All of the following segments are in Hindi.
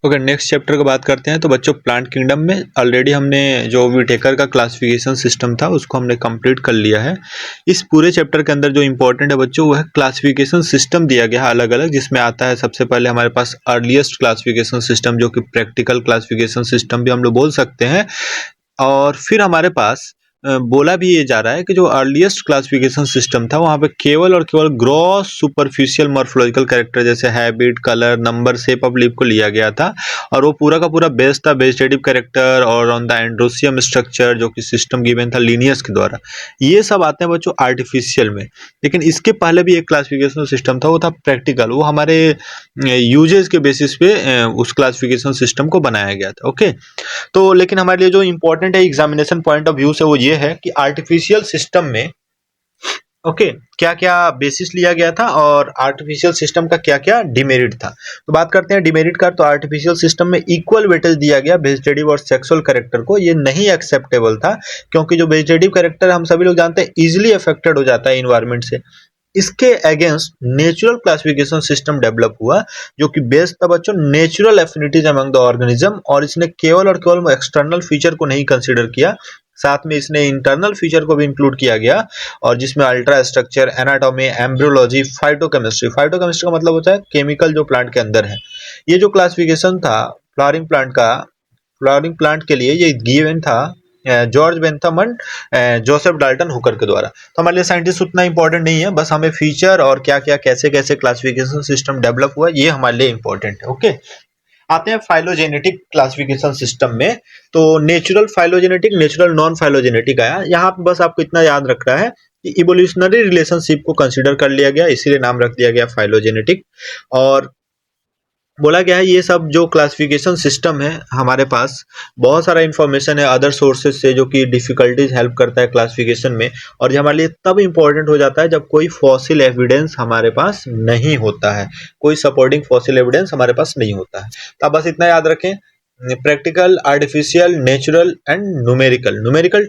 ओके, नेक्स्ट चैप्टर की बात करते हैं। तो बच्चों प्लांट किंगडम में ऑलरेडी हमने जो विटेकर का क्लासिफिकेशन सिस्टम था उसको हमने कंप्लीट कर लिया है। इस पूरे चैप्टर के अंदर जो इम्पोर्टेंट है बच्चों वो है क्लासिफिकेशन सिस्टम दिया गया है अलग अलग, जिसमें आता है सबसे पहले हमारे पास अर्लीस्ट क्लासिफिकेशन सिस्टम जो कि प्रैक्टिकल क्लासिफिकेशन सिस्टम भी हम लोग बोल सकते हैं। और फिर हमारे पास बोला भी ये जा रहा है कि जो अर्लीस्ट क्लासिफिकेशन सिस्टम था वहाँ पे केवल और केवल ग्रॉस सुपरफिशियल मॉर्फोलॉजिकल कैरेक्टर जैसे habit, colour, number, shape of leaf को लिया गया था और वो पूरा का पूरा बेस था वेजिटेटिव कैरेक्टर और ऑन द एंड्रोसियम स्ट्रक्चर जो कि सिस्टम गिवन था लिनियस के द्वारा। ये सब आते हैं बच्चों आर्टिफिशियल में। लेकिन इसके पहले भी एक क्लासिफिकेशन सिस्टम था, वो था प्रैक्टिकल। वो हमारे यूजेस के बेसिस पे उस क्लासिफिकेशन सिस्टम को बनाया गया था। ओके, तो लेकिन हमारे लिए जो इंपॉर्टेंट है एग्जामिनेशन पॉइंट ऑफ व्यू से वो ये है कि आर्टिफिशियल सिस्टम में क्या क्या बेसिस लिया गया था और आर्टिफिशियल सिस्टम का क्या क्या डिमेरिट था। तो बात करते हैं डिमेरिट का। तो आर्टिफिशियल सिस्टम में इक्वल वेटेज दिया गया वेजिटेटिव और सेक्सुअल कैरेक्टर को। ये नहीं एक्सेप्टेबल था क्योंकि जो वेजिटेटिव कैरेक्टर हम सभी लोग जानते हैं इजिली अफेक्टेड हो जाता है इन्वायरमेंट से। इसके against natural classification system develop हुआ जो कि बेस्ड था बच्चों natural affinities among the organism, और इसने केवल और केवल एक्सटर्नल फीचर को नहीं कंसीडर किया, साथ में इसने इंटरनल फीचर को भी इंक्लूड किया गया और जिसमें ultra structure, anatomy, embryology, phytochemistry. Phytochemistry का मतलब होता है केमिकल जो प्लांट के अंदर है। ये जो क्लासिफिकेशन था फ्लावरिंग प्लांट का, फ्लावरिंग प्लांट के लिए ये गिवन था George Bentham and Joseph Dalton Hooker के द्वारा। तो हमारे लिए साइंटिस्ट उतना इंपॉर्टेंट नहीं है, बस हमें फीचर और क्या क्या कैसे कैसे क्लासिफिकेशन सिस्टम डेवलप हुआ ये हमारे लिए इंपॉर्टेंट है। ओके, आते हैं फाइलोजेनेटिक क्लासिफिकेशन सिस्टम में। तो natural phylogenetic, natural non phylogenetic आया। यहाँ पे बस आपको इतना याद रखना है कि इवोल्यूशनरी रिलेशनशिप को कंसीडर कर लिया गया, इसीलिए नाम रख दिया गया फाइलोजेनेटिक। और बोला गया है ये सब जो क्लासिफिकेशन सिस्टम है हमारे पास बहुत सारा इंफॉर्मेशन है अदर सोर्सेज से जो कि डिफिकल्टीज हेल्प करता है क्लासिफिकेशन में, और ये हमारे लिए तब इंपॉर्टेंट हो जाता है जब कोई फॉसिल एविडेंस हमारे पास नहीं होता है, कोई सपोर्टिंग फॉसिल एविडेंस हमारे पास नहीं होता है। तो आप बस इतना याद रखें, practical, artificial, natural and numerical. Numerical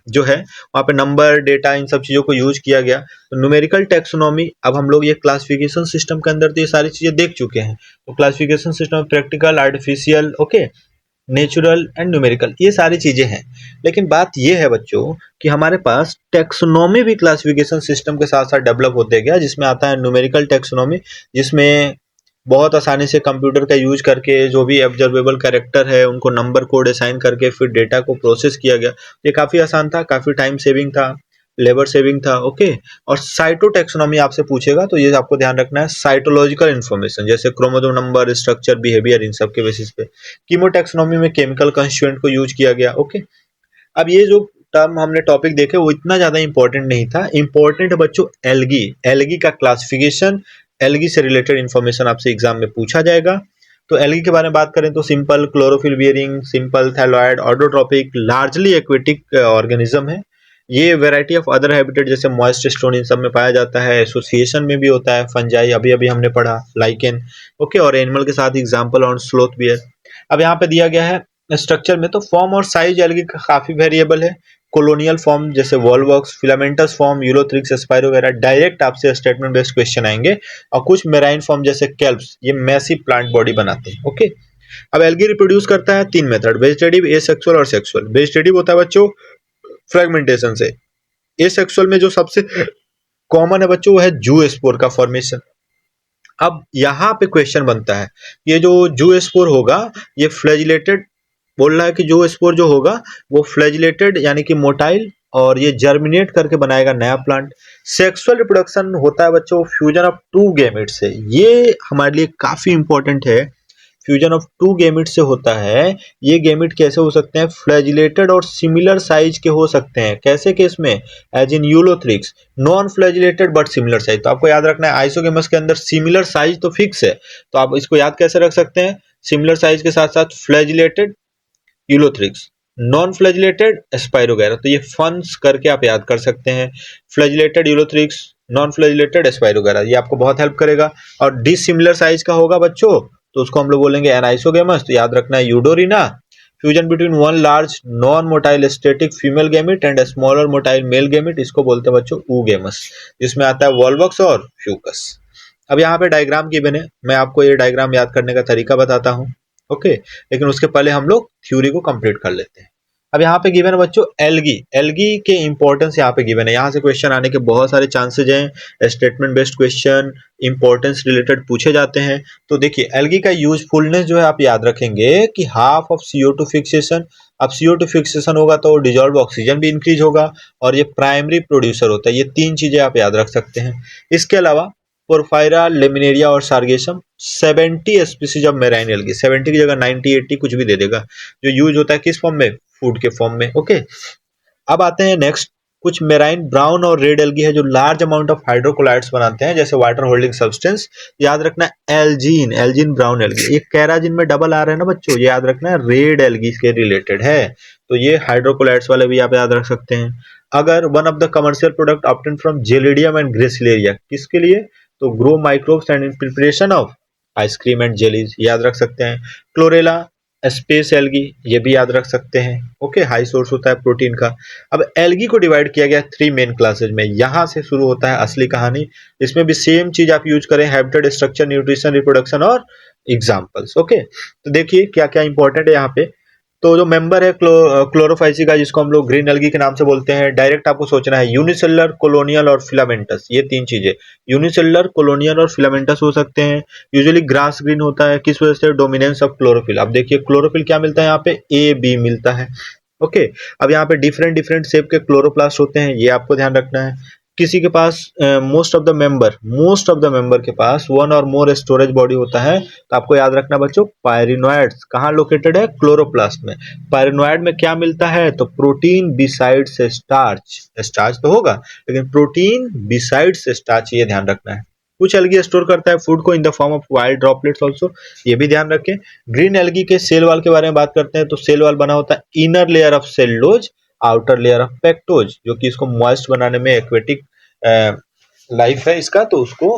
जो है वहाँ पे नंबर, डेटा, इन सब चीज़ों को यूज किया गया। तो न्यूमेरिकल टेक्सोनॉमी, अब हम लोग ये क्लासिफिकेशन सिस्टम के अंदर तो ये सारी चीज़ें देख चुके हैं। तो classification system practical, artificial, okay, natural and numerical, ये सारी चीज़ें हैं। लेकिन बात ये है बच्चों कि हमारे पास टेक्सोनॉमी भी क्लासिफिकेशन सिस्टम के साथ साथ डेवलप होते गया, जिसमें आता है न्यूमेरिकल टेक्सोनॉमी, जिसमें बहुत आसानी से कंप्यूटर का यूज करके जो भी ऑब्जर्वेबल कैरेक्टर है उनको नंबर कोड असाइन करके फिर डेटा को प्रोसेस किया गया। ये काफ़ी आसान था, काफ़ी टाइम सेविंग था, लेबर सेविंग था। ओके, और साइटोटैक्सोनॉमी आपसे पूछेगा तो ये आपको ध्यान रखना है, साइटोलॉजिकल इन्फॉर्मेशन जैसे क्रोमोसोम नंबर, स्ट्रक्चर, बिहेवियर, इन सब के बेसिस पे। कीमोटैक्सोनॉमी में केमिकल कंस्टिट्यूएंट को यूज किया गया। ओके, अब ये जो टर्म हमने टॉपिक देखे वो इतना ज्यादा इंपॉर्टेंट नहीं था। इंपॉर्टेंट है बच्चों एल्गी, एल्गी का क्लासिफिकेशन, एल्गी से रिलेटेड इंफॉर्मेशन आपसे एग्जाम में पूछा जाएगा। तो एल्गी के बारे में बात करें तो simple chlorophyll bearing, simple thalloid, autotrophic, largely aquatic organism है। ये वैरायटी ऑफ अदर हैबिटेट जैसे मॉइस्ट स्टोन इन सब में पाया जाता है, एसोसिएशन में भी होता है, फंजाई अभी अभी हमने पढ़ा, लाइकेन। ओके, और एनिमल के साथ एग्जाम्पल ऑन स्लोथ बियर। अब यहाँ पे दिया गया है स्ट्रक्चर में, तो फॉर्म और साइज एल्गी का काफी वेरिएबल है। कोलोनियल फॉर्म जैसे Volvox, filamentous form, Ulothrix, spiro वगैरह डायरेक्ट आपसे स्टेटमेंट बेस्ड क्वेश्चन आएंगे। और कुछ मेराइन फॉर्म जैसे केल्प्स, ये मैसिव प्लांट बॉडी बनाते हैं। ओके, अब एल्गी रिप्रोड्यूस करता है 3 मेथड, वेजिटेटिव, एसेक्सुअल और सेक्सुअल। वेजिटेटिव होता है बच्चों फ्रेगमेंटेशन से। एसेक्सुअल में जो सबसे कॉमन है बच्चों वो है जू स्पोर का फॉर्मेशन। अब यहाँ पे क्वेश्चन बनता है, ये जो जू स्पोर होगा ये फ्लैजिलेटेड, बोल रहा है कि जो स्पोर जो होगा वो फ्लैजिलेटेड यानी कि मोटाइल, और ये जर्मिनेट करके बनाएगा नया प्लांट। सेक्सुअल रिप्रोडक्शन होता है बच्चों फ्यूजन ऑफ 2 गैमेट से। ये हमारे लिए काफी इंपॉर्टेंट है, फ्यूजन ऑफ 2 गैमेट से होता है। ये गैमेट कैसे हो सकते हैं, फ्लैजिलेटेड और सिमिलर साइज के हो सकते हैं। कैसे केस में, as in Ulothrix, non flagellated but similar size. तो आपको याद रखना है आइसोगेमस के अंदर सिमिलर साइज तो फिक्स है, तो आप इसको याद कैसे रख सकते हैं, सिमिलर साइज के साथ साथ फ्लैजिलेटेड यूलोथ्रिक्स, नॉन फ्लैजिलेटेड स्पाइरोगैरा। तो ये फंस करके आप याद कर सकते हैं, फ्लैजिलेटेड यूलोथ्रिक्स, नॉन फ्लैजिलेटेड स्पाइरोगैरा, ये आपको बहुत हेल्प करेगा। और डिसिमिलर साइज का होगा बच्चों तो उसको हम लोग बोलेंगे एनाइसोगेमस, तो याद रखना है Eudorina. Fusion between one large non motile static female gamete and smaller motile male gamete, इसको बोलते हैं बच्चों ऊगेमस, जिसमें आता है वॉल्वॉक्स और फ्यूकस। अब यहाँ पे डायग्राम गिवन है, मैं आपको ये डायग्राम याद करने का तरीका बताता हूँ। ओके, लेकिन उसके पहले हम लोग थ्योरी को कंप्लीट कर लेते हैं। अब यहाँ पे गिवन है बच्चों एल्गी, एल्गी के इंपॉर्टेंस यहाँ पे गिवन है, यहाँ से क्वेश्चन आने के बहुत सारे चांसेज हैं, statement based question importance related पूछे जाते हैं। तो देखिए एल्गी का यूजफुलनेस जो है आप याद रखेंगे कि हाफ ऑफ CO2 फिक्सेशन, अब CO2 फिक्सेशन होगा तो डिजॉल्व ऑक्सीजन भी इंक्रीज होगा और ये प्राइमरी प्रोड्यूसर होता है। ये तीन चीजें आप याद रख सकते हैं। इसके अलावा पोरफायरा, लेमिनेरिया और sargassum 70 species of marine algae, 70 की जगह 90 80 कुछ भी दे देगा, जो यूज होता है किस फॉर्म में, फूड के फॉर्म में। ओके, अब आते हैं नेक्स्ट, कुछ मेराइन ब्राउन और रेड एल्गी है जो लार्ज अमाउंट ऑफ हाइड्रोकोलाइड्स बनाते हैं जैसे वाटर होल्डिंग सब्सटेंस। याद रखना एल्जीन, एल्जीन ब्राउन एल्गी, ये कैराजिन में डबल आ रहा है ना बच्चों, ये याद रखना है रेड एल्गी के रिलेटेड है, तो ये हाइड्रोकोलाइड्स वाले भी आप याद रख सकते हैं। अगर one of the commercial product obtain from gelidium and gracilaria, किसके लिए, तो grow microbes and in preparation of ice cream and jellies, याद रख सकते हैं। क्लोरेला स्पेस एल्गी, ये भी याद रख सकते हैं। ओके, हाई सोर्स होता है प्रोटीन का। अब एल्गी को डिवाइड किया गया 3 मेन क्लासेज में, यहां से शुरू होता है असली कहानी। इसमें भी सेम चीज आप यूज करें, हैबिटेट, स्ट्रक्चर, न्यूट्रिशन, रिप्रोडक्शन और एग्जाम्पल्स। ओके, तो देखिए क्या क्या इंपॉर्टेंट है यहाँ पे। तो जो मेंबर है क्लोरोफाइसिका, जिसको हम लोग ग्रीन एल्गी के नाम से बोलते हैं, डायरेक्ट आपको सोचना है यूनिसेलुलर, कोलोनियल और फिलामेंटस, ये तीन चीजें, यूनिसेलुलर, कोलोनियल और फिलामेंटस हो सकते हैं। यूजुअली ग्रास ग्रीन होता है, किस वजह से, डोमिनेंस ऑफ क्लोरोफिल। अब देखिए क्लोरोफिल क्या मिलता है यहाँ पे, A B मिलता है। ओके, अब यहाँ पे डिफरेंट डिफरेंट शेप के क्लोरोप्लास्ट होते हैं, ये आपको ध्यान रखना है। किसी के पास मोस्ट ऑफ द मेंबर के पास वन और मोर स्टोरेज बॉडी होता है, तो आपको याद रखना बच्चों, पायरिनोइड्स कहाँ लोकेटेड है, क्लोरोप्लास्ट में। पायरिनोइड में क्या मिलता है, तो प्रोटीन बिसाइड्स स्टार्च, स्टार्च तो होगा लेकिन प्रोटीन बिसाइड्स स्टार्च, ये ध्यान रखना है। कुछ एल्गी स्टोर करता है फूड को in the form of wild droplets also, ये भी ध्यान रखें। ग्रीन एल्गी के सेल वॉल के बारे में बात करते हैं, तो सेल वॉल बना होता है inner layer of cellulose, outer layer of pectose, जो कि इसको मॉइस्ट बनाने में, एक्वेटिक लाइफ है इसका, तो उसको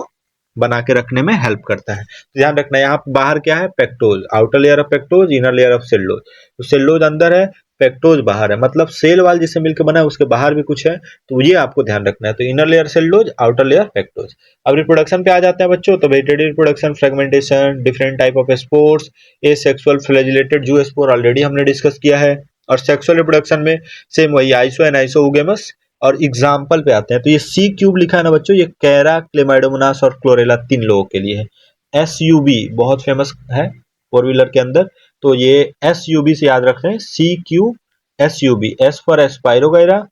बना के रखने में हेल्प करता है। तो ध्यान रखना यहाँ बाहर क्या है, pectose, outer layer of pectose, inner layer of cellulose. तो सेलुलोज अंदर है, पेक्टोज बाहर है, मतलब सेल वाल जिससे मिलकर बना है उसके बाहर भी कुछ है, तो ये आपको ध्यान रखना है। तो inner layer cellulose, outer layer pectose. अब रिप्रोडक्शन पे आ जाते हैं बच्चों, तो vegetative reproduction, fragmentation, different type of spores, asexual flagellated जू स्पोर ऑलरेडी हमने डिस्कस किया है। और सेक्सुअल रिप्रोडक्शन में सेम वही आइसो एंड आइसोउगेमस। और एग्जाम्पल पे आते हैं, तो ये C³ लिखा है ना बच्चों, ये कैरा, क्लेमाइडोमोनास और क्लोरेला 3 लोगों के लिए है। SUB बहुत फेमस है 4 व्हीलर के अंदर, तो ये SUB से याद रख रहे हैं, CQ SUB, S for Spirogyra,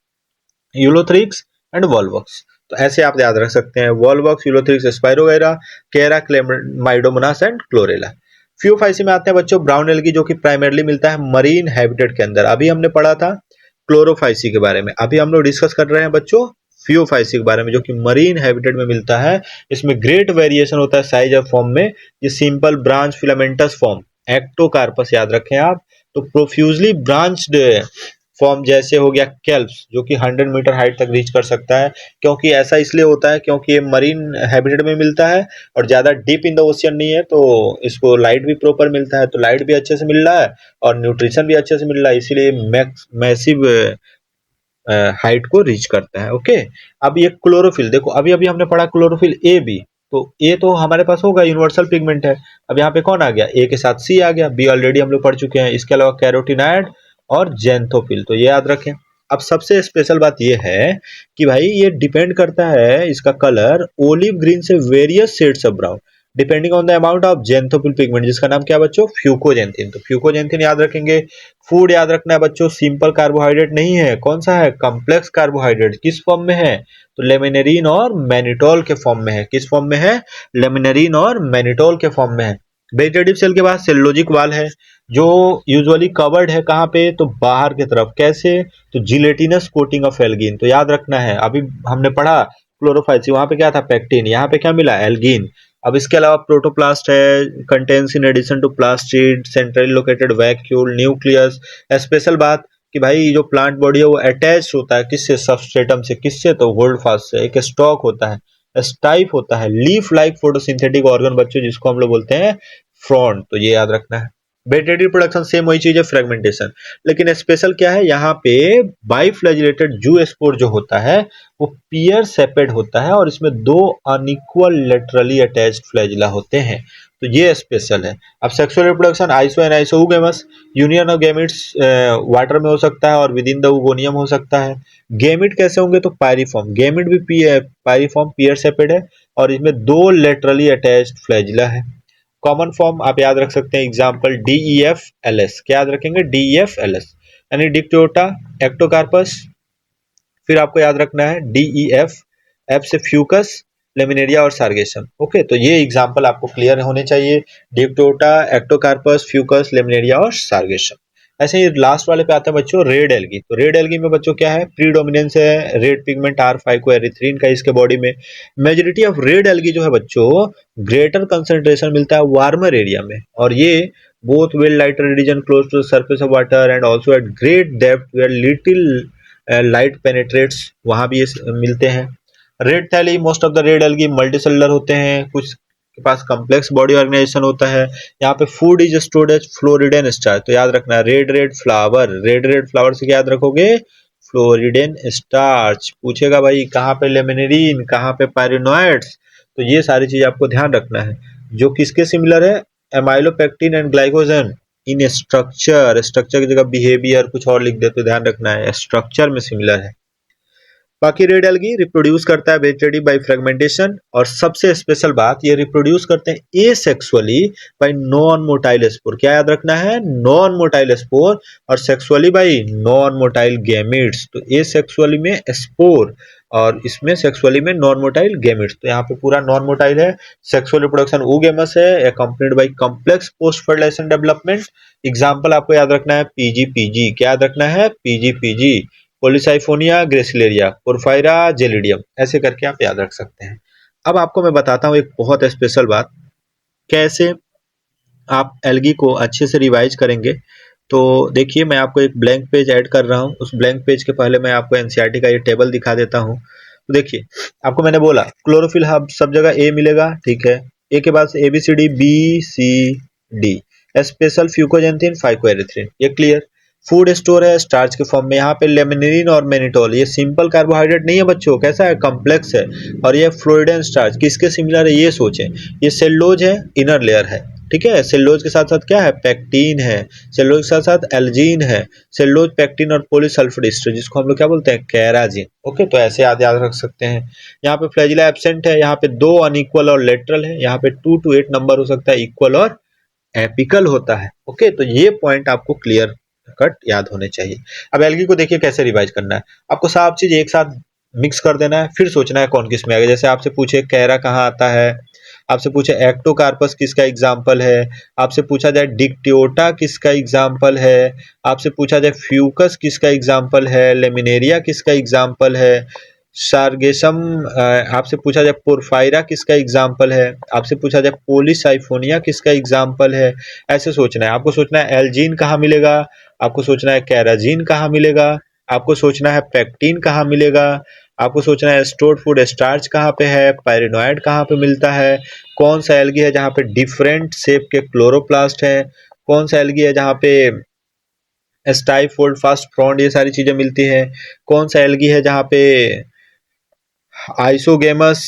Ulothrix and Volvox. तो ऐसे आप याद रख सकते हैं, Volvox, Ulothrix, Spirogyra, Chara, Chlamydomonas and Chlorella. फ्यूफाइसी में आते हैं बच्चों ब्राउन एल्गी, जो कि प्राइमरली मिलता है मरीन हैबिटेट के अंदर। अभी हमने पढ़ा था क्लोरोफाइसी के बारे में, अभी हम लोग डिस्कस कर रहे हैं बच्चों फ्यूफाइसी के बारे में, जो कि मरीन हैबिटेट में मिलता है। इसमें ग्रेट वेरिएशन होता है साइज और फॉर्म में। ये simple branch filamentous form, Ectocarpus याद रखें आप। तो प्रोफ्यूजली ब्रांच्ड फॉर्म जैसे हो गया केल्प्स, जो कि 100 मीटर हाइट तक रीच कर सकता है। क्योंकि ऐसा इसलिए होता है क्योंकि ये मरीन हैबिटेट में मिलता है और ज्यादा डीप इन द ओशियन नहीं है, तो इसको लाइट भी प्रॉपर मिलता है, तो लाइट भी अच्छे से मिल रहा है और न्यूट्रिशन भी अच्छे से मिल रहा है, इसीलिए मैसिव हाइट को रीच करता है। ओके, अब ये क्लोरोफिल देखो, अभी अभी हमने पढ़ा क्लोरोफिल A B, तो A तो हमारे पास होगा, यूनिवर्सल पिगमेंट है। अब यहाँ पे कौन आ गया, A के साथ C आ गया, B ऑलरेडी हम लोग पढ़ चुके हैं। इसके अलावा कैरोटिनाइड और जेंथोफिल, तो ये याद रखें। अब सबसे स्पेशल बात ये है कि भाई ये डिपेंड करता है इसका कलर ओलिव ग्रीन से various shades of brown depending on the amount of xanthophyll pigment, जिसका नाम क्या बच्चों, फ्यूकोजेंथिन। तो फ्यूकोजेंथिन याद रखेंगे। फूड याद रखना है बच्चों, सिंपल कार्बोहाइड्रेट नहीं है, कौन सा है, कॉम्प्लेक्स कार्बोहाइड्रेट। किस फॉर्म में है, तो लेमिनेरिन और मैनिटोल के फॉर्म में है। किस फॉर्म में है, लेमिनेरिन और मैनिटोल के फॉर्म में है। वेजिटेटिव सेल के बाद सेलुलोजिक वाल है, जो यूजुअली कवर्ड है कहाँ पे, तो बाहर की तरफ। कैसे, तो जिलेटिनस कोटिंग ऑफ एल्गिन। तो याद रखना है, अभी हमने पढ़ा क्लोरोफाइसी, वहां पे क्या था, पेक्टिन, यहाँ पे क्या मिला, एल्गिन। अब इसके अलावा प्रोटोप्लास्ट है, contains in addition to plastid centrally located vacuole nucleus. Special बात कि भाई जो प्लांट बॉडी है वो अटैच होता है किससे, सबस्ट्रेटम से। किससे, तो होल्डफास्ट से। एक स्टॉक होता है, स्टाइप होता है, लीफ लाइक फोटोसिंथेटिक ऑर्गन बच्चों, जिसको हम लोग बोलते हैं फ्रॉन्ट। तो ये याद रखना है। वेजिटेटिव प्रोडक्शन सेम वही चीज है, फ्रेगमेंटेशन। लेकिन स्पेशल क्या है, यहाँ पे बाइफ्लैजिलेटेड जू स्पोर जो होता है वो पियर सेपेड होता है और इसमें 2 अनइक्वल लेटरली अटैच्ड फ्लैजिला होते हैं। तो ये स्पेशल है। अब sexual reproduction iso and isogamous, union of gametes water में हो सकता है और विद इन द ओगोनियम हो सकता है। गैमेट कैसे होंगे, तो पायरिफॉर्म, गैमेट भी पायरिफॉर्म पियर सेपेड है और इसमें 2 लेटरली अटैच्ड फ्लैजिला है। कॉमन फॉर्म आप याद रख सकते हैं, एग्जांपल DEF-LS, क्या याद रखेंगे, DEF-LS यानी डिक्टोटा एक्टोकार्पस। फिर आपको याद रखना है DEF, F से फ्यूकस, लेमिनेरिया और सार्गेसम। ओके, तो ये एग्जांपल आपको क्लियर होने चाहिए, डिक्टोटा, एक्टोकार्पस, फ्यूकस, लेमिनेरिया और सार्गेसम। ऐसे ही लास्ट वाले पे आते हैं बच्चों रेड एल्गी। तो रेड एल्गी में बच्चों क्या है, प्रीडोमिनेंस है रेड पिगमेंट R5 का इसके बॉडी में। मेजोरिटी ऑफ रेड एल्गी जो है बच्चों ग्रेटर कंसंट्रेशन मिलता है वार्मर एरिया में, और ये both well lighter region close to the surface of water and also at great depth where little light penetrates, वहां भी ये मिलते हैं। रेड थैली, most of the red algae multicellular होते हैं, कुछ के पास कॉम्प्लेक्स बॉडी ऑर्गेनाइजेशन होता है। यहाँ पे food is stored as floridean starch, तो याद रखना रेड फ्लावर, रेड फ्लावर से क्या याद रखोगे, फ्लोरिडेन स्टार्च। पूछेगा भाई कहाँ पे लेमिनेरिन, कहाँ पे पायरिनोइड्स, तो ये सारी चीज आपको ध्यान रखना है। जो किसके सिमिलर है, amylopectin and glycogen in structure, structure की जगह बिहेवियर कुछ और लिख दे तो ध्यान रखना है स्ट्रक्चर में सिमिलर है। बाकी रेड एल्गी रिप्रोड्यूस करता है वेजिटेटिव बाय फ्रेगमेंटेशन, और सबसे स्पेशल बात ये रिप्रोड्यूस करते हैं asexually bye non motile spore, क्या याद रखना है, नॉन मोटाइल स्पोर, और sexually bye non motile gametes. तो एसेक्सुअली में स्पोर और इसमें सेक्सुअली में नॉन मोटाइल गैमेट्स, तो यहाँ पे पूरा नॉन मोटाइल है। सेक्सुअल रिप्रोडक्शन oogamous है, accompanied by complex post fertilization development. Example आपको याद रखना है PGPG, क्या याद रखना है, PGPG, Polysiphonia gracilaria, porphyra gelidium, ऐसे करके आप याद रख सकते हैं। अब आपको मैं बताता हूँ एक बहुत स्पेशल बात, कैसे आप एल्गी को अच्छे से रिवाइज करेंगे। तो देखिए मैं आपको एक ब्लैंक पेज ऐड कर रहा हूँ, उस ब्लैंक पेज के पहले मैं आपको एनसीईआरटी का ये टेबल दिखा देता हूँ। तो देखिए आपको मैंने बोला क्लोरोफिल हब सब जगह ए मिलेगा, ठीक है, ए के बाद ABCD BCD, special fucoxanthin phycoerythrin, ये क्लियर। फूड स्टोर है स्टार्च के फॉर्म में, यहाँ पे लेमिनिन और मेनिटोल, ये सिंपल कार्बोहाइड्रेट नहीं है बच्चों, कैसा है, कॉम्प्लेक्स है, और ये फ्लोरिडेन स्टार्च किसके सिमिलर है ये सोचें, ये सेलुलोज है, इनर लेयर है, ठीक है, सेलुलोज के साथ साथ क्या है, पेक्टिन है, सेलुलोज के साथ साथ एल्जीन है, सेलुलोज पेक्टिन और पॉलीसल्फेट एस्टर जिसको हम लोग क्या बोलते हैं, कैराजिन। ओके, तो ऐसे याद याद रख सकते हैं। यहाँ पे फ्लैजिला एब्सेंट है, यहाँ पे 2 अनइक्वल और लेटरल है, यहाँ पे 2 to 8 नंबर हो सकता है, इक्वल और एपिकल होता है। ओके, तो ये पॉइंट आपको क्लियर कट याद होने चाहिए। अब एल्गी को देखिए कैसे रिवाइज करना है, आपको सब चीज एक साथ मिक्स कर देना है, फिर सोचना है कौन किस में आ गया। जैसे आपसे पूछे कैरा कहाँ आता है, आपसे पूछे एक्टोकार्पस किसका एग्जाम्पल है, आपसे पूछा जाए डिक्टियोटा किसका एग्जाम्पल है, आपसे पूछा जाए फ्यूकस किसका एग्जाम्पल है, लेमिनेरिया किसका एग्जाम्पल है, सार्गेसम, आपसे पूछा जाए पोरफायरा किसका एग्जाम्पल है, आपसे पूछा जाए पोलिसाइफोनिया किसका एग्जाम्पल है। ऐसे सोचना है, आपको सोचना है एल्जीन कहाँ मिलेगा, आपको सोचना है कैराजीन कहाँ मिलेगा, आपको सोचना है पेक्टिन कहाँ मिलेगा, आपको सोचना है स्टोर्ड फूड स्टार्च कहाँ पे है, पायरिनोइड कहाँ पे मिलता है, कौन सा एल्गी है जहाँ पे डिफरेंट शेप के क्लोरोप्लास्ट है, कौन सा एल्गी है जहाँ पे स्टाइफोल्ड फास्ट फ्रॉन्ड ये सारी चीजें मिलती हैं, कौन सा एल्गी है जहाँ पे आइसोगेमस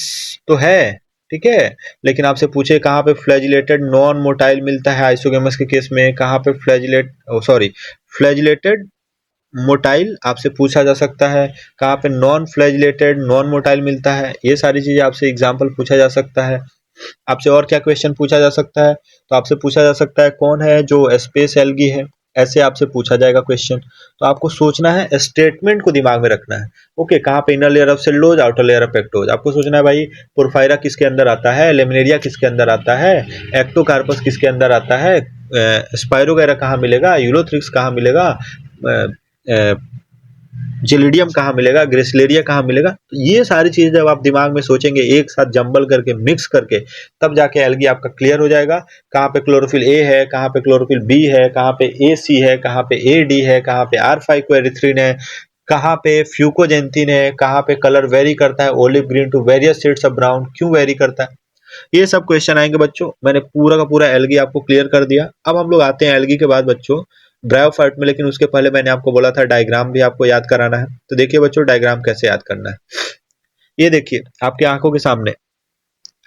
तो है, ठीक है, लेकिन आपसे पूछे कहाँ पे फ्लैजिलेटेड नॉन मोटाइल मिलता है आइसोगेमस के केस में, कहाँ पे फ्लैजिलेटेड मोटाइल आपसे पूछा जा सकता है, कहाँ पे नॉन फ्लैजिलेटेड नॉन मोटाइल मिलता है, ये सारी चीजें आपसे एग्जाम्पल पूछा जा सकता है। आपसे और क्या क्वेश्चन पूछा जा सकता है, तो आपसे पूछा जा सकता है कौन है जो स्पेस एल्गी है, ऐसे आपसे पूछा जाएगा क्वेश्चन। तो आपको सोचना है, स्टेटमेंट को दिमाग में रखना है। ओके, कहाँ पे inner layer of cellulose, outer layer of pectose, आपको सोचना है भाई पोरफायरा किसके अंदर आता है, लेमिनेरिया किसके अंदर आता है, एक्टोकार्पस किसके अंदर आता है, स्पाइरोगैरा कहाँ मिलेगा, यूलोथ्रिक्स कहाँ मिलेगा, जेलिडियम कहाँ मिलेगा, ग्रेसिलेरिया कहाँ मिलेगा। तो ये सारी चीजें जब आप दिमाग में सोचेंगे एक साथ जंबल करके मिक्स करके, तब जाके एल्गी आपका क्लियर हो जाएगा। कहाँ पे क्लोरोफिल ए है, कहाँ पे क्लोरोफिल बी है, कहाँ पे AC है, कहाँ पे AD है, कहाँ पे R5 है, कहाँ पे फ्यूकोजेंथिन है, कहाँ पे कलर वेरी करता है olive green to various shades of brown, क्यों वेरी करता है, ये सब क्वेश्चन आएंगे बच्चों। मैंने पूरा का पूरा एल्गी आपको क्लियर कर दिया। अब हम लोग आते हैं एल्गी के बाद बच्चों ब्रायोफाइट में, लेकिन उसके पहले मैंने आपको बोला था डायग्राम भी आपको याद कराना है। तो देखिए बच्चों डायग्राम कैसे याद करना है, ये देखिए आपकी आंखों के सामने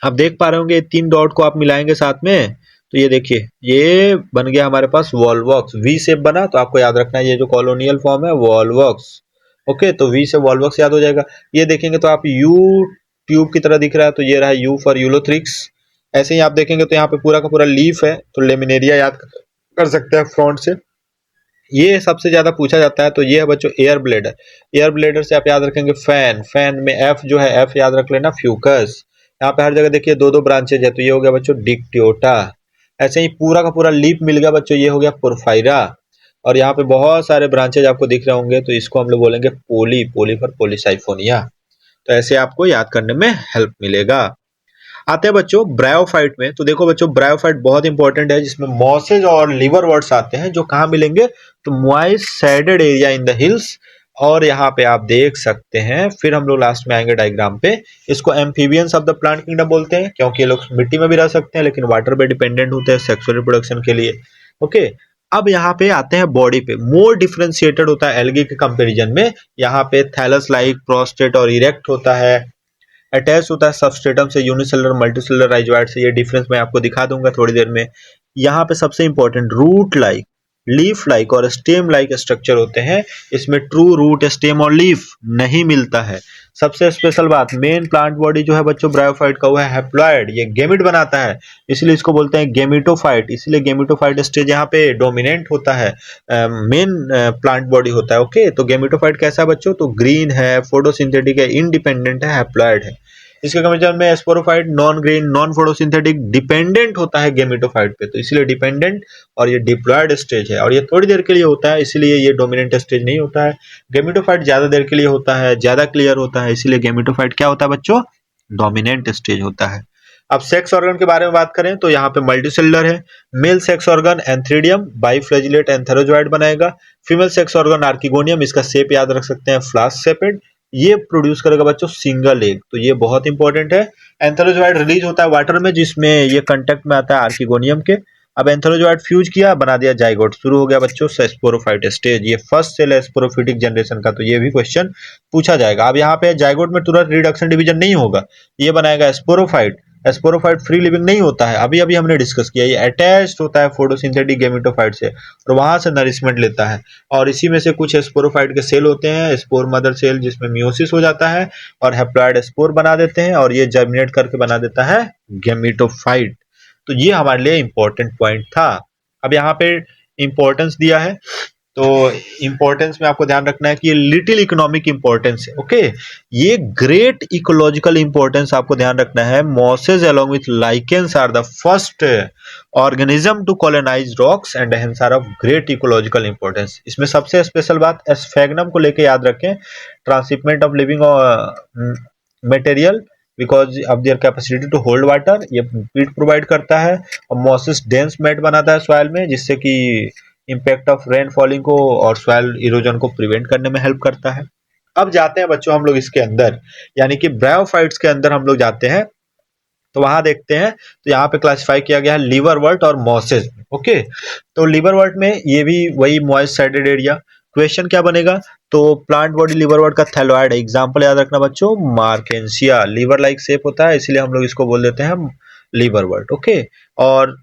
आप देख पा रहे होंगे 3 डॉट को आप मिलाएंगे साथ में, तो ये देखिए ये बन गया हमारे पास वॉल्वॉक्स, वी शेप बना। तो आपको याद रखना है ये जो कॉलोनियल फॉर्म है वॉल्वॉक्स। ओके, तो वी से वॉल्वॉक्स याद हो जाएगा। ये देखेंगे तो आप यू ट्यूब की तरह दिख रहा है, तो ये रहा यू फॉर यूलोथ्रिक्स। ऐसे ही आप देखेंगे तो यहाँ पे पूरा का पूरा लीफ है, तो लेमिनेरिया याद कर सकते हैं फ्रंट से। ये सबसे ज्यादा पूछा जाता है, तो ये है बच्चों एयर ब्लेडर। एयर ब्लेडर से आप याद रखेंगे फैन, फैन में एफ जो है एफ याद रख लेना फ्यूकस। यहाँ पे हर जगह देखिए दो दो ब्रांचेज है, तो ये हो गया बच्चों डिक्टियोटा। ऐसे ही पूरा का पूरा लीफ मिल गया बच्चों, ये हो गया पोरफायरा। और यहाँ पे बहुत सारे ब्रांचेज आपको दिख रहे होंगे, तो इसको हम लोग बोलेंगे पोली, पोली फॉर पोलीसाइफोनिया। तो ऐसे आपको याद करने में हेल्प मिलेगा। आते हैं बच्चों ब्रायोफाइट में। तो देखो बच्चों ब्रायोफाइट बहुत इंपॉर्टेंट है, जिसमें मॉसेज और लिवर वर्ड्स आते हैं, जो कहाँ मिलेंगे, तो moist shaded area in the hills. और यहाँ पे आप देख सकते हैं, फिर हम लोग लास्ट में आएंगे डायग्राम पे। इसको amphibians of the plant kingdom बोलते हैं, क्योंकि ये लोग मिट्टी में भी रह सकते हैं लेकिन वाटर पे डिपेंडेंट होते हैं सेक्सुअल रिप्रोडक्शन के लिए। ओके, अब यहाँ पे आते हैं बॉडी पे। मोर डिफरेंशिएटेड होता है एल्गी के कंपेरिजन में। यहाँ पे थैलस लाइक, प्रोस्टेट और इरेक्ट होता है। अटैच होता है सबस्ट्रेटम से, यूनिसेलुलर मल्टीसेलुलर राइजोइड से। ये डिफरेंस मैं आपको दिखा दूंगा थोड़ी देर में। यहाँ पे सबसे important root like, leaf like और स्टेम लाइक स्ट्रक्चर होते हैं। इसमें ट्रू रूट, स्टेम और लीफ नहीं मिलता है। सबसे स्पेशल बात, मेन प्लांट बॉडी जो है बच्चों ब्रायोफाइट का, वो है हैप्लॉइड। ये गेमिट बनाता है, इसलिए इसको बोलते हैं गेमिटोफाइट। इसलिए गेमिटोफाइट स्टेज यहाँ पे डोमिनेंट होता है, मेन प्लांट बॉडी होता है। ओके, तो गेमिटोफाइट कैसा है बच्चों, तो ग्रीन है, फोटोसिंथेटिक है, इंडिपेंडेंट है, हैप्लॉइड है। इसके कंपेरिजन में sporophyte non green, non photosynthetic, dependent होता है गेमिटोफाइट पे, तो इसलिए डिपेंडेंट। और ये डिप्लॉयड स्टेज है, और ये थोड़ी देर के लिए होता है, इसलिए ये डोमिनेंट स्टेज नहीं होता है। गेमिटोफाइट ज्यादा देर के लिए होता है, ज्यादा क्लियर होता है, इसलिए गेमिटोफाइट क्या होता है बच्चों, डोमिनेंट स्टेज होता है। अब सेक्स ऑर्गन के बारे में बात करें तो यहाँ पे मल्टीसेलुलर है। मेल सेक्स ऑर्गन एंथ्रीडियम बाइफ्लैजिलेट एंथेरोजोइड बनाएगा। फीमेल सेक्स ऑर्गन आर्किगोनियम, इसका शेप याद रख सकते हैं फ्लास्क शेपेड। ये प्रोड्यूस करेगा बच्चों सिंगल एग, तो ये बहुत इंपॉर्टेंट है। एंथेरोजोइड रिलीज होता है वाटर में, जिसमें ये कांटेक्ट में आता है आर्किगोनियम के। अब एंथेरोजोइड फ्यूज किया, बना दिया जाइगोट, शुरू हो गया बच्चों स्पोरोफाइट स्टेज। ये फर्स्ट सेल है स्पोरोफिटिक जनरेशन का, तो ये भी क्वेश्चन पूछा जाएगा। अब यहाँ पे जाइगोट में तुरंत रिडक्शन डिवीजन नहीं होगा, ये बनाएगा स्पोरोफाइट। स्पोरोफाइट फ्री लिविंग नहीं होता है, अभी अभी हमने डिस्कस किया। ये अटैच्ड होता है फोटोसिंथेटिक गेमिटोफाइट से, और वहां से नरिशमेंट लेता है। और इसी में से कुछ स्पोरोफाइट के सेल होते हैं, स्पोर मदर सेल, जिसमें मियोसिस हो जाता है और हैप्लॉइड स्पोर बना देते हैं, और ये जर्मिनेट करके बना देता है गेमिटोफाइट। तो ये हमारे लिए इंपॉर्टेंट पॉइंट था। अब यहाँ पे इंपॉर्टेंस दिया है, तो इंपॉर्टेंस में आपको ध्यान रखना है कि ये लिटिल इकोनॉमिक इंपॉर्टेंस है। ओके, ये ग्रेट इकोलॉजिकल इंपॉर्टेंस आपको ध्यान रखना है। Mosses along with lichens are the first organism to colonise rocks and hence are of great ecological importance. इसमें सबसे स्पेशल बात एस्फेगनम को लेके याद रखें, transhipment of living material because of their capacity to hold water, ये पीट प्रोवाइड करता है। और मॉसेस डेंस मैट बनाता है सॉइल में, जिससे कि इम्पैक्ट ऑफ रेन फॉलिंग को और सॉइल इरोजन को प्रिवेंट करने में हेल्प करता है। अब जाते हैं बच्चों हम लोग इसके अंदर, यानी कि ब्रायोफाइट्स के अंदर हम लोग जाते हैं, तो वहां देखते हैं। तो यहाँ पे क्लासिफाई किया गया है लिवरवर्ट और मॉसेज। ओके, तो लिवरवर्ट में ये भी वही मॉइस्ट साइडेड एरिया। क्वेश्चन क्या बनेगा, तो प्लांट बॉडी लिवरवर्ट का थैलोइड है। एग्जांपल याद रखना बच्चों, मार्केंसिया, लीवर लाइक शेप होता है, इसलिए हम लोग इसको बोल देते हैं लिवरवर्ट। ओके, और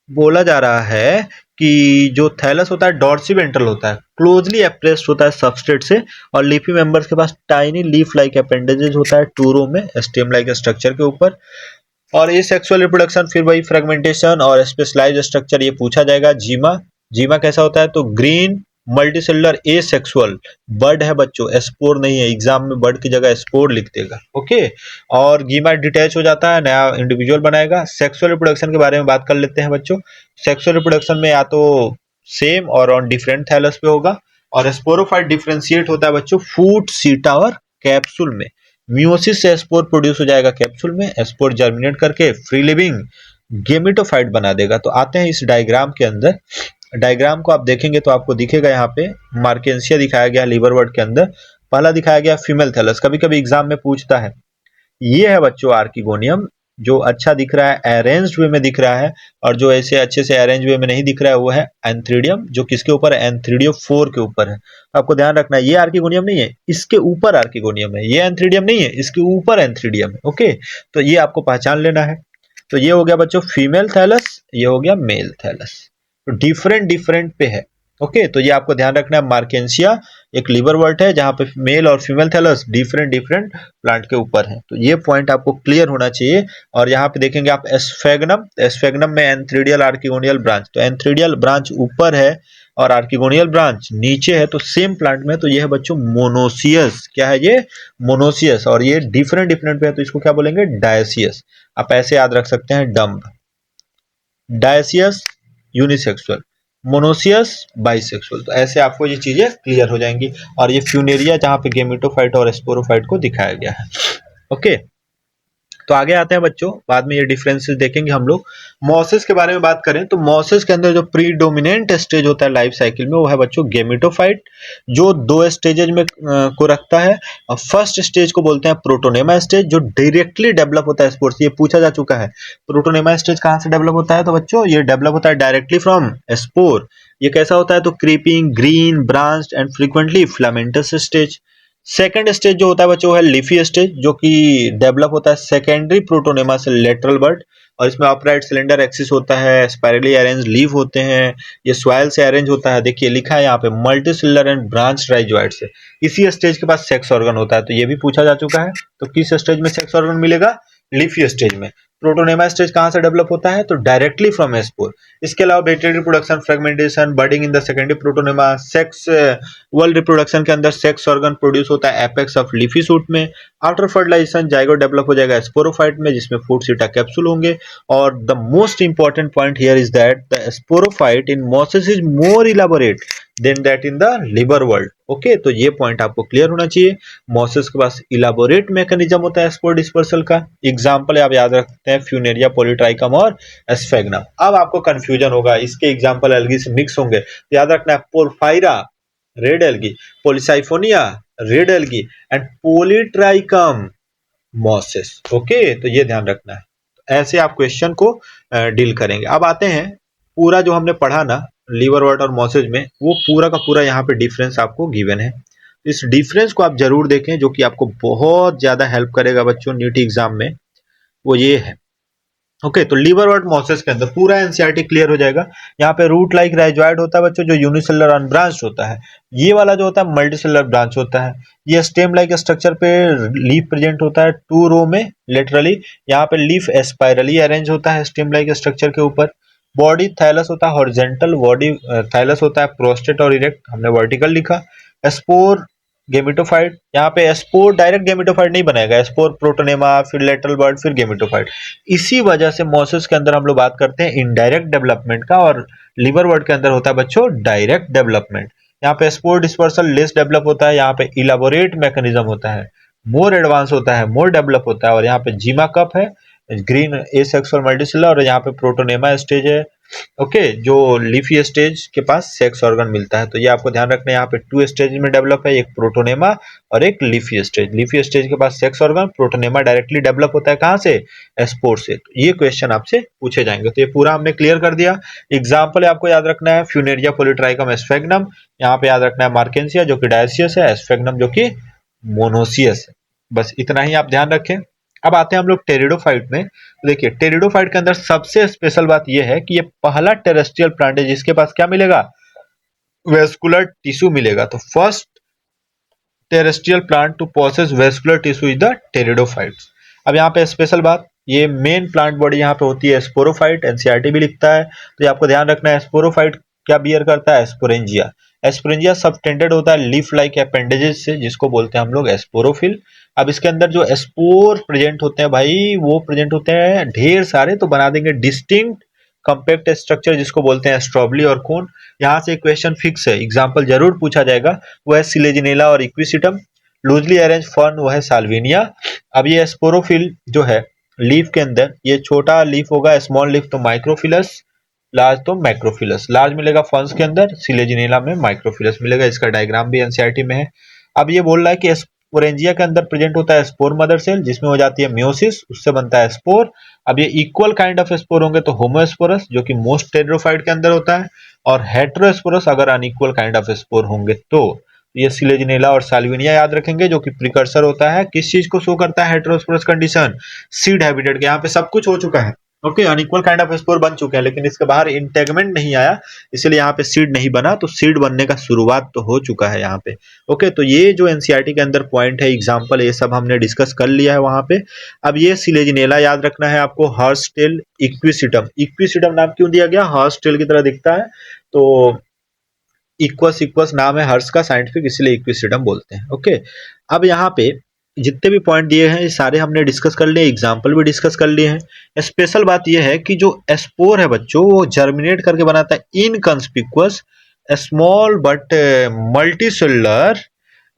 बोला जा रहा है कि जो थैलस होता है डॉर्सिवेंट्रल होता है, क्लोजली अप्रेस्ड होता है सबस्ट्रेट से, और लीफी मेंबर्स के पास टाइनी लीफ लाइक अपेंडेजेस होता है टू रो में स्टेम लाइक स्ट्रक्चर के ऊपर। और ये सेक्सुअल रिप्रोडक्शन, फिर वही फ्रेगमेंटेशन और स्पेशलाइज्ड स्ट्रक्चर, ये पूछा जाएगा। जीमा, जीमा कैसा होता है, तो ग्रीन मल्टीसेलुलर एसेक्सुअल बर्ड है बच्चों, स्पोर नहीं है। एग्जाम में बर्ड की जगह स्पोर लिख देगा। ओके, और गीमा डिटैच हो जाता है, नया इंडिविजुअल बनाएगा। सेक्सुअल रिप्रोडक्शन के बारे में बात कर लेते हैं बच्चों। सेक्सुअल रिप्रोडक्शन में या तो सेम और ऑन डिफरेंट थैलस पे होगा। और स्पोरोफाइट डिफरेंशिएट होता है बच्चों फूट, सीटा और कैप्सूल में। मियोसिस से स्पोर प्रोड्यूस हो जाएगा कैप्सूल में, स्पोर जर्मिनेट करके फ्री लिविंग गेमिटोफाइट बना देगा। तो आते हैं इस डायग्राम के अंदर। डायग्राम को आप देखेंगे तो आपको दिखेगा यहाँ पे मार्केंसिया दिखाया गया लिवरवर्ट के अंदर। पहला दिखाया गया फीमेल थैलस, कभी कभी एग्जाम में पूछता है। ये है बच्चों आर्किगोनियम, जो अच्छा दिख रहा है अरेंज्ड वे में दिख रहा है, और जो ऐसे अच्छे से अरेंज वे में नहीं दिख रहा है वो है एंथ्रीडियम, जो किसके ऊपर है, एंथ्रीडियम 4 के ऊपर है। तो आपको ध्यान रखना है ये आर्किगोनियम नहीं है, इसके ऊपर आर्किगोनियम है, ये एंथ्रीडियम नहीं है, इसके ऊपर एंथ्रीडियम है। ओके, तो ये आपको पहचान लेना है। तो ये हो गया बच्चों फीमेल थैलस, ये हो गया मेल थैलस, तो डिफरेंट डिफरेंट पे है। ओके, तो ये आपको ध्यान रखना है। मार्केंसिया एक लिवरवर्ट है जहां पे मेल और female thallus different different plant के ऊपर है, तो ये पॉइंट आपको क्लियर होना चाहिए। और यहाँ पे देखेंगे आप एस्फेगनम, एस्फेगनम में एंथ्रीडियल आर्किगोनियल ब्रांच, तो एंथ्रीडियल ब्रांच ऊपर है और आर्किगोनियल ब्रांच नीचे है, तो सेम प्लांट में। तो ये है बच्चों मोनोसियस, क्या है ये, मोनोसियस, और ये डिफरेंट डिफरेंट पे है तो इसको क्या बोलेंगे, डायसियस। आप ऐसे याद रख सकते हैं, dumb, dioecious unisexual, monoecious bisexual, तो ऐसे आपको ये चीजें क्लियर हो जाएंगी। और ये फ्यूनेरिया जहां पे गेमेटोफाइट और स्पोरोफाइट को दिखाया गया है। ओके, तो आगे आते हैं बच्चों, बाद में ये डिफरेंसेस देखेंगे हम लोग। मॉसेस के बारे में बात करें तो मॉसेस के अंदर जो प्रीडोमिनेंट स्टेज होता है लाइफ साइकिल में वो है बच्चों गेमेटोफाइट, जो दो स्टेजेज में को रखता है। फर्स्ट स्टेज को बोलते हैं प्रोटोनेमा स्टेज, जो डायरेक्टली डेवलप होता है स्पोर से, ये पूछा जा चुका है। प्रोटोनेमा स्टेज कहाँ से डेवलप होता है, तो बच्चों ये डेवलप होता है डायरेक्टली फ्रॉम स्पोर। ये कैसा होता है, तो creeping, green, branched and frequently filamentous stage. Second stage जो होता है बच्चों है लीफी स्टेज, जो कि डेवलप होता है सेकेंडरी प्रोटोनेमा से लेटरल बर्ड, और इसमें अपराइट सिलेंडर एक्सिस होता है, स्पाइरली अरेंज लीफ होते हैं, ये सॉइल से अरेंज होता है। देखिए लिखा है यहाँ पे multi cellular and branch rhizoid से। इसी स्टेज के पास सेक्स ऑर्गन होता है, तो ये भी पूछा जा चुका है। तो किस स्टेज में सेक्स ऑर्गन मिलेगा, लीफी स्टेज में। प्रोटोनेमा स्टेज कहां से डेवलप होता है, तो डायरेक्टली फ्रॉम स्पोर। इसके अलावा बेटेड reproduction, fragmentation, budding in the secondary protonema, sexual reproduction के अंदर सेक्स ऑर्गन प्रोड्यूस होता है एपेक्स ऑफ लीफी सूट में। आफ्टर फर्टिलाइजेशन जाइगोट डेवलप हो जाएगा स्पोरोफाइट में, जिसमें फूड सीटा कैप्सूल होंगे। और the most important point here is that the sporophyte in mosses is more elaborate than that in the liver world. Okay, तो ये पॉइंट आपको क्लियर होना चाहिए। मॉसेस के पास इलाबोरेट मैकेनिज्म होता है स्पोर डिस्पर्सल का। एग्जाम्पल आप याद रखते हैं फ्यूनेरिया, पॉलीट्राइकम और एस्फेगनम। अब आपको कंफ्यूजन होगा, इसके एग्जाम्पल एल्गी से मिक्स होंगे, तो याद रखना है porphyra red algae, Polysiphonia red algae and Polytrichum mosses. Okay, तो ये ध्यान रखना है। ऐसे आप क्वेश्चन को डील करेंगे। अब आते हैं पूरा जो हमने पढ़ा ना लीवर वर्ट और मॉसेज में, वो पूरा का पूरा यहाँ पे डिफरेंस आपको गिवन है। इस डिफरेंस को आप जरूर देखें, जो कि आपको बहुत ज्यादा हेल्प करेगा बच्चों नीट एग्जाम में, वो ये है। ओके, तो लीवर वर्ट मॉसेस के अंदर पूरा एनसीईआरटी क्लियर हो जाएगा। यहाँ पे रूट लाइक राइजोइड होता है बच्चों, जो यूनिसेलुलर अनब्रांच्ड होता है। ये वाला जो होता है मल्टीसेलुलर ब्रांच होता है। ये स्टेम लाइक स्ट्रक्चर पे लीफ प्रेजेंट होता है 2 रो में लेटरली। यहाँ पे लीफ स्पाइरली अरेंज होता है स्टेम लाइक स्ट्रक्चर के ऊपर। बॉडी थैलस होता है हॉरिजेंटल, बॉडी थैलस होता है प्रोस्टेट और इरेक्ट, हमने वर्टिकल लिखा। स्पोर गेमिटोफाइट, यहाँ पे स्पोर डायरेक्ट गेमिटोफाइट नहीं बनेगा, स्पोर प्रोटोनेमा, फिर लेटरल बर्ड, फिर गेमिटोफाइट। इसी वजह से मॉसेस के अंदर हम लोग बात करते हैं इनडायरेक्ट डेवलपमेंट का, और लिवर वर्ड के अंदर होता है बच्चों डायरेक्ट डेवलपमेंट। यहाँ पे स्पोर डिस्पर्सल लेस डेवलप होता है, यहाँ पे इलाबोरेट मैकेनिज्म होता है, मोर एडवांस होता है, मोर डेवलप होता है। और यहाँ पे जीमा कप है, ग्रीन एसेक्सुअल मल्टीसेलर, और यहाँ पे प्रोटोनेमा स्टेज है। ओके, जो लीफी स्टेज के पास सेक्स ऑर्गन मिलता है। तो ये आपको ध्यान रखना है, यहाँ पे 2 स्टेज में डेवलप है, एक प्रोटोनेमा और एक लीफी स्टेज। लीफी स्टेज के पास sex organ, protonema directly develop होता है कहाँ से, स्पोर से। तो ये क्वेश्चन आपसे पूछे जाएंगे, तो ये पूरा हमने क्लियर कर दिया। एग्जाम्पल आपको याद रखना है फ्यूनेरिया, पॉलीट्राइकम, एस्फेगनम। यहाँ पे याद रखना है मार्केंसिया जो कि डायसियस है, एस्फेगनम जो कि मोनोसियस है। बस इतना ही आप ध्यान रखें। अब आते हैं हम लोग टेरिडोफाइट में। तो देखिए टेरिडोफाइट के अंदर सबसे स्पेशल बात यह है कि ये पहला टेरेस्ट्रियल प्लांट है जिसके पास क्या मिलेगा, वेस्कुलर टिश्यू मिलेगा। तो first terrestrial plant to possess vascular tissue is the pteridophytes. अब यहाँ पे स्पेशल बात, ये मेन प्लांट बॉडी यहाँ पे होती है स्पोरोफाइट, एनसीईआरटी भी लिखता है। तो ये आपको ध्यान रखना है, स्पोरोफाइट क्या बियर करता है, स्पोरेंजिया। स्पोरेंजिया सबटेंडेड होता है लीफ लाइक अपेंडेजेस से, जिसको बोलते हैं हम लोग स्पोरोफिल। अब इसके अंदर जो स्पोर प्रेजेंट होते हैं भाई, वो प्रेजेंट होते हैं ढेर सारे, तो बना देंगे डिस्टिंक्ट कंपैक्ट स्ट्रक्चर, जिसको बोलते हैं स्ट्रॉबली और कोन। यहाँ से क्वेश्चन फिक्स है, एग्जाम्पल जरूर पूछा जाएगा, वो है सिलेजिनेला और इक्विसिटम। लूजली अरेंज फर्न वो है साल्विनिया। अब ये स्पोरोफिल जो है लीफ के अंदर, ये छोटा लीफ होगा स्मॉल लीफ, तो माइक्रोफिलस, लार्ज तो मैक्रोफिलस। लार्ज मिलेगा फर्न्स के अंदर, सिलेजिनेला में माइक्रोफिलस मिलेगा। इसका डायग्राम भी एनसीईआरटी में है। अब ये बोल रहा है कि स्पोरेंजिया के अंदर प्रेजेंट होता है स्पोर मदर सेल, जिसमें हो जाती है मियोसिस, उससे बनता है स्पोर। अब ये इक्वल काइंड ऑफ स्पोर होंगे तो होमोस्पोरस, जो कि मोस्ट टेरिडोफाइट के अंदर होता है, और हेटेरोस्पोरस अगर अनइक्वल काइंड ऑफ स्पोर होंगे तो ये सिलेजिनेला और साल्विनिया याद रखेंगे, जो कि प्रिकर्सर होता है किस चीज को शो करता है, हेटेरोस्पोरस कंडीशन, सीड हैबिटेट के। यहाँ पे सब कुछ हो चुका है, okay, unequal kind of spore बन चुके हैं, लेकिन इसके बाहर इंटेगमेंट नहीं आया, इसलिए यहाँ पे सीड नहीं बना, तो सीड बनने का शुरुआत तो हो चुका है यहाँ पे। ओके, तो ये जो एनसीईआरटी के अंदर पॉइंट है, एग्जांपल, ये सब हमने डिस्कस कर लिया है वहां पे। अब ये सिलेजिनेला याद रखना है आपको, हॉर्स टेल इक्विसिटम, इक्विसिटम नाम क्यों दिया गया, हॉर्स टेल की तरह दिखता है, तो इक्वस इक्वस नाम है हर्ष का साइंटिफिक, इसलिए इक्विसिटम बोलते हैं। ओके, अब यहाँ पे जितने भी पॉइंट दिए हैं ये सारे हमने डिस्कस कर लिए, एग्जाम्पल भी डिस्कस कर लिए हैं। स्पेशल बात यह है कि जो स्पोर है बच्चों, वो जर्मिनेट करके बनाता है inconspicuous small but multicellular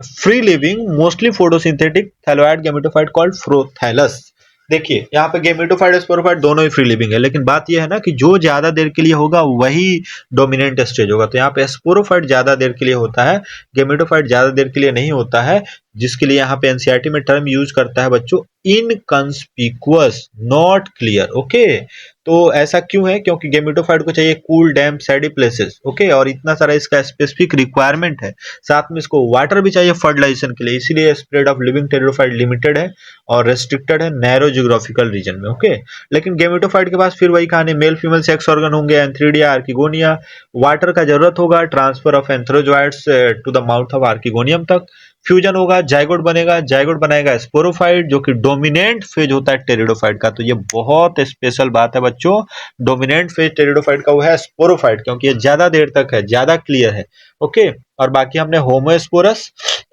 free living mostly photosynthetic thalloid gametophyte called prothallus. देखिए यहाँ पे गैमेटोफाइट स्पोरोफाइट दोनों ही फ्री लिविंग है, लेकिन बात यह है ना कि जो ज्यादा देर के लिए होगा वही डोमिनेंट स्टेज होगा। तो यहाँ पे स्पोरोफाइट ज्यादा देर के लिए होता है, गैमेटोफाइट ज्यादा देर के लिए नहीं होता है, जिसके लिए यहाँ पे एनसीईआरटी में टर्म यूज करता है बच्चों इनकंस्पिक्वस, नॉट क्लियर। ओके, तो ऐसा क्यों है, क्योंकि गैमेटोफाइट को चाहिए कूल डैम्प सैडी प्लेसेस, ओके, और इतना सारा इसका स्पेसिफिक रिक्वायरमेंट है, साथ में इसको वाटर भी चाहिए फर्टिलाइजेशन के लिए, इसीलिए spread of living pteridophyte limited है और रेस्ट्रिक्टेड है नैरो जियोग्राफिकल रीजन में। ओके, लेकिन गैमेटोफाइट के पास फिर वही कहानी, मेल फीमेल सेक्स ऑर्गन होंगे, एंथ्रीडिया आर्किगोनिया, वाटर का जरूरत होगा, transfer of antherozoids to the mouth of archegonium तक, फ्यूजन होगा, जाइगोट बनेगा, जाइगोट बनाएगा स्पोरोफाइट, जो कि डोमिनेंट फेज होता है टेरिडोफाइट का। तो ये बहुत स्पेशल बात है बच्चों, डोमिनेंट फेज टेरिडोफाइट का वो है स्पोरोफाइट, क्योंकि ये ज्यादा देर तक है, ज्यादा क्लियर है। ओके, और बाकी हमने होमोस्पोरस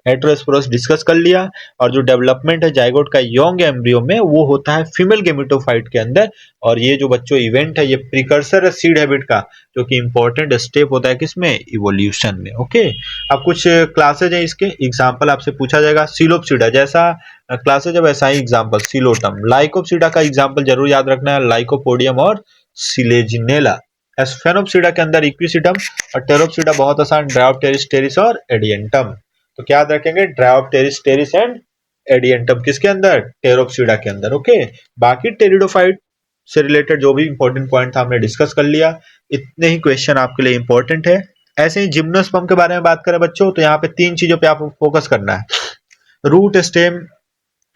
हेटेरोस्पोरस डिस्कस कर लिया, और जो डेवलपमेंट है जाइगोट का यंग एम्ब्रियो में, वो होता है फीमेल गैमेटोफाइट के अंदर, और ये जो बच्चों इवेंट है ये प्रिकर्सर है सीड हैबिट का, जो कि इंपॉर्टेंट स्टेप होता है किसमें, इवोल्यूशन में। ओके, अब कुछ क्लासेज है इसके, एग्जांपल आपसे पूछा जाएगा, सिलोप्सिडा जैसा क्लासेज है वैसा ही एग्जांपल, सिलोटम, लाइकोप्सिडा का एग्जांपल जरूर याद रखना है, लाइकोपोडियम और सिलेजिनेला। स्फेनोप्सिडा के अंदर इक्विसिटम, और टेरोप्सिडा बहुत आसान, ड्रायोप्टेरिस टेरिस और एडियंटम। तो क्या याद रखेंगे, ड्रायोप्टेरिस टेरिस एंड एडियंटम किसके अंदर, टेरोप्सिडा के अंदर। ओके, बाकी टेरिडोफाइट से रिलेटेड जो भी इंपॉर्टेंट पॉइंट था हमने डिस्कस कर लिया, इतने ही क्वेश्चन आपके लिए इंपॉर्टेंट है। ऐसे ही जिम्नोस्पर्म के बारे में बात करें बच्चों, तो यहाँ पे 3 चीजों पे आपको फोकस करना है, रूट, स्टेम,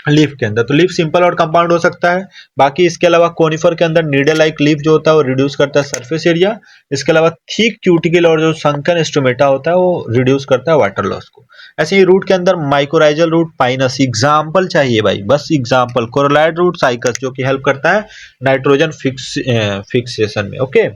लीफ के अंदर। तो लीफ सिंपल और कंपाउंड हो सकता है, बाकी इसके अलावा कोनिफर के अंदर नीडल लाइक लीफ जो होता है वो रिड्यूस करता है सरफेस एरिया, इसके अलावा थिक क्यूटिकल और जो संकन स्टोमेटा होता है वो रिड्यूस करता है वाटर लॉस को। ऐसे ही रूट के अंदर माइकोराइजल रूट पाइनस, एग्जाम्पल चाहिए भाई, बस एग्जाम्पल, कोरोलाइड रूट साइकस, जो कि हेल्प करता है नाइट्रोजन फिक्सेशन में। ओके,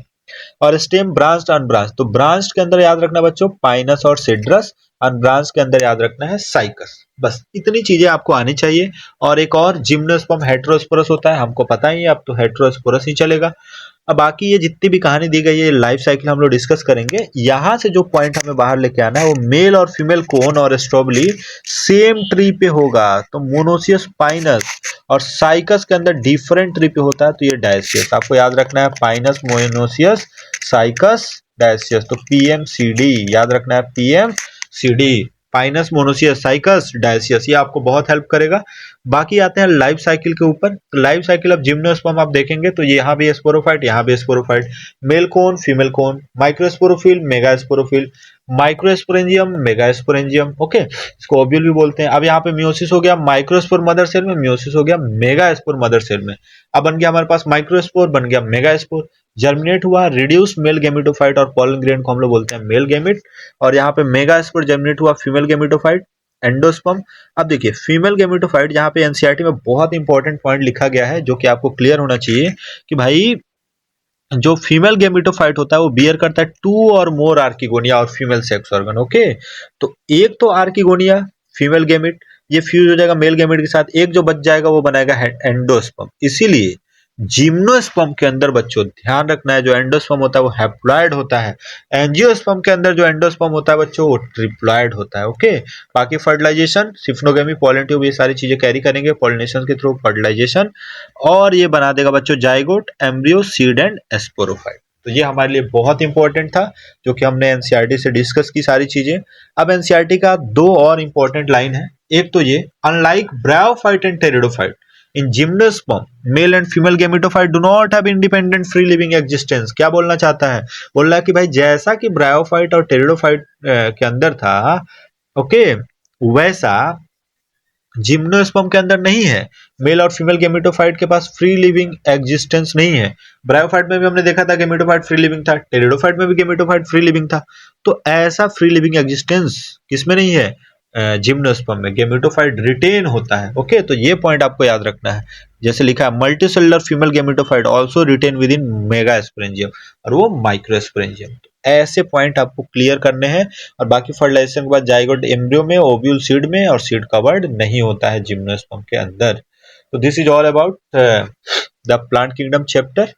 और स्टेम ब्रांच्ड अनब्रांच्ड, तो ब्रांच्ड के अंदर याद रखना बच्चों पाइनस और सिड्रस, अनब्रांच्ड के अंदर याद रखना है साइकस। बस इतनी चीजें आपको आनी चाहिए। और एक और जिम्नोस्पर्म हेटेरोस्पोरस होता है, हमको पता ही है, अब तो हेटेरोस्पोरस ही चलेगा। अब बाकी ये जितनी भी कहानी दी गई है लाइफ साइकिल हम लोग डिस्कस करेंगे। यहाँ से जो पॉइंट हमें बाहर लेके आना है वो मेल और फीमेल कोन और स्ट्रॉबेरी सेम ट्री पे होगा, तो मोनोसियस पाइनस, और साइकस के अंदर डिफरेंट ट्री पे होता है, तो ये डायसियस आपको याद रखना है, पाइनस, मोनोसियस, साइकस, डायसियस। तो पीएमसीडी याद रखना है, पीएमसीडी, पाइनस, मोनोसियस, साइकस, डायसियस, ये आपको बहुत हेल्प करेगा। बाकी आते हैं लाइफ साइकिल के ऊपर। तो लाइफ साइकिल ऑफ जिम्नोस्पर्म आप देखेंगे तो यहाँ भी स्पोरोफाइट, यहाँ भी sporophyte, male cone, female cone, microsporophyll, megasporophyll, microsporangium, megasporangium. Okay, इसको ओव्यूल भी बोलते हैं। अब यहाँ पे मियोसिस हो गया माइक्रोस्पोर मदर सेल में, मियोसिस हो गया मेगास्पोर मदर सेल में। अब बन गया हमारे पास माइक्रोस्पोर, बन गया मेगास्पोर, जर्मिनेट हुआ, रिड्यूस मेल गैमेटोफाइट, और पॉलन ग्रेन को हम लोग बोलते हैं मेल गैमेट, और यहाँ पे मेगास्पोर जर्मिनेट हुआ फीमेल गैमेटोफाइट, एंडोस्पर्म। अब देखिए फीमेल गैमेटोफाइट, जहाँ पे एनसीईआरटी में बहुत इंपॉर्टेंट पॉइंट लिखा गया है जो कि आपको क्लियर होना चाहिए कि भाई जो फीमेल गैमेटोफाइट होता है वो बियर करता है 2 और मोर आर्किगोनिया और फीमेल सेक्स ऑर्गन। ओके, तो एक तो आर्किगोनिया फीमेल गैमेट ये फ्यूज हो जाएगा मेल गैमेट के साथ, एक जो बच जाएगा वो बनाएगा एंडोस्पर्म। इसीलिए जिम्नोस्पर्म के अंदर बच्चों ध्यान रखना है, जो एंडोस्पर्म होता है वो हैप्लॉइड होता है, एंजियोस्पर्म के अंदर जो एंडोस्पर्म होता है बच्चों वो ट्रिप्लॉइड होता है। ओके, बाकी फर्टिलाइजेशन, सिफ्नोगेमी, पॉलन ट्यूब, ये सारी चीजें कैरी करेंगे पॉलिनेशन के थ्रू फर्टिलाइजेशन, और ये बना देगा बच्चों zygote, embryo, seed and sporophyte. तो ये हमारे लिए बहुत इंपॉर्टेंट था, जो कि हमने एनसीईआरटी से डिस्कस की सारी चीजें। अब एनसीईआरटी का दो और इंपॉर्टेंट लाइन है। एक तो ये, unlike bryophyte and pteridophyte, in gymnosperm male and female gametophyte do not have independent free living existence. क्या बोलना चाहता है? बोल रहा है कि भाई जैसा कि ब्रायोफाइट और टेरिडोफाइट के अंदर था, ओके, वैसा जिम्नोस्पर्म के अंदर नहीं है। मेल और फीमेल गेमेटोफाइट के पास फ्री लिविंग एग्जिस्टेंस नहीं है। ब्रायोफाइट में भी हमने देखा था गेमेटोफाइट फ्री लिविंग था, टेरिडोफाइट में भी गेमेटोफाइट फ्री लिविंग था। तो ऐसा फ्री लिविंग एग्जिस्टेंस किसमें नहीं है? जिम्नोस्पर्म में। गेमेटोफाइट रिटेन होता है। ओके, तो ये पॉइंट आपको याद रखना है। जैसे लिखा है multicellular female gametophyte also retain within megasporangium, और वो माइक्रोस्पोरेंजियम। ऐसे पॉइंट आपको क्लियर करने हैं। और बाकी फर्टिलाइजेशन के बाद जाइगोट एम्ब्रियो में, ओव्यूल सीड में, और सीड कवर्ड नहीं होता है जिम्नोस्पर्म के अंदर। तो this is all about the plant kingdom chapter.